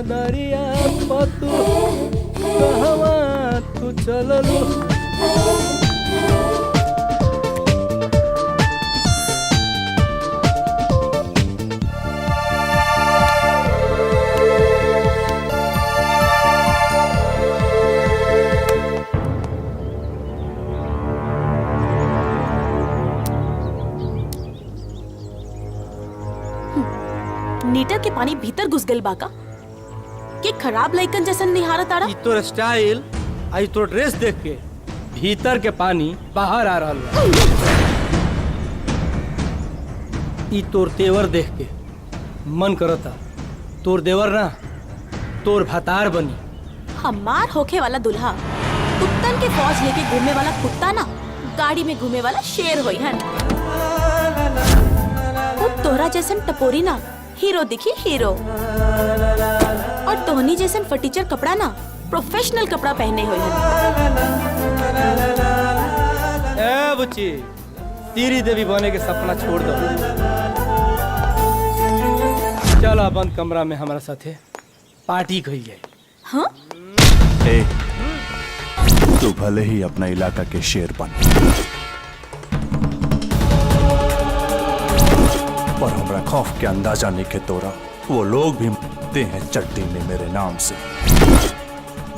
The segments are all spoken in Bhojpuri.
चदरिया पतू कहवा तू चललू। नीटर के पानी भीतर घुस गइल बाका कि खराब लइकन जैसन निहारत तारा। ई तोर स्टाइल आई तोर ड्रेस देख के भीतर के पानी बाहर आ रहल बा। ई तोर तेवर देख के मन करता तोर देवर ना तोर भतार बनी। हमार होखे वाला दुल्हा कुत्तन के फौज लेके घूमने वाला कुत्ता ना गाड़ी में घूमे वाला शेर होई हन। वो तोरा जैसन टपोरी ना हीरो दिखी हीरो, और तोहनी जैसन फटीचर कपड़ा ना प्रोफेशनल कपड़ा पहने हुए हैं। ए बुच्ची तीरी देवी बने के सपना छोड़ दो। चला बंद कमरा में हमारा साथे पार्टी कही जाए। हाँ? ए, तू भले ही अपना इलाका के शेर बन, पर हमरा खौफ के अंदाजा नहीं के तोरा वो लोग भी मरते हैं चट्टी में मेरे नाम से,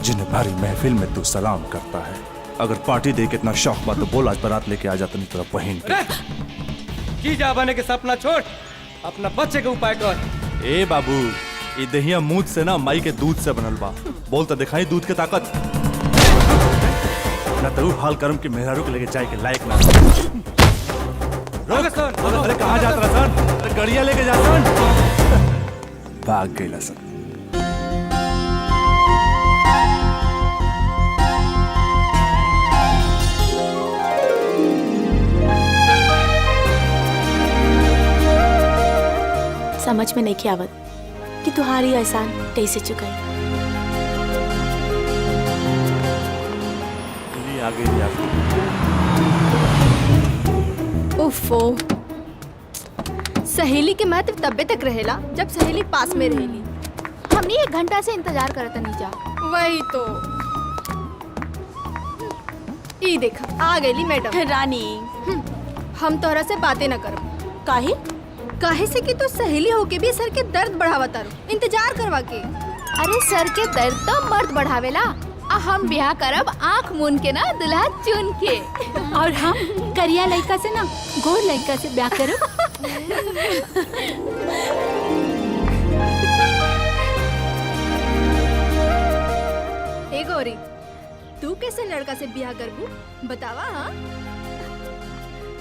जिन्हें भारी महफिल में तू सलाम करता है। अगर पार्टी दे के इतना शौक बा तो बोल आज बारात लेके आ जाता, नहीं तेरा बहन के। जीजा बने के सपना छोड़ अपना बच्चे के उपाय कर। ए बाबू ये दहिया मूद से ना माई के दूध से बनल बा, बोल तो दिखाई दूध के ताकत ना तो हाल करम के मेहरारू के लेके जाए के लायक ना। अरे कहाँ जात रहा सन? अरे गड़िया लेके जा सन। भाग गईला सन। समझ में नहीं आवत कि तुम्हारी एहसान कैसे चुकाई। उफ़ो, सहेली के महत्व तब्बे तक रहेला जब सहेली पास में रहेली। हमने 1 घंटा से इंतजार करता नहीं जा। वही तो ई देखा आ गईली मैडम। रानी हम तोहरा से बातें न करब। काहे? काहे से कि तो सहेली होके भी सर के दर्द बढ़ावा तारू इंतजार करवा के। अरे सर के दर्द तो मर्द बढ़ावेला, आ हम ब्याह करब आँख मून के ना दुल्हा चुन के। और हम करिया लड़का से ना गोर लड़का से ब्याह करब। हे गौरी, तू कैसे लड़का से ब्याह करबू बतावा। हाँ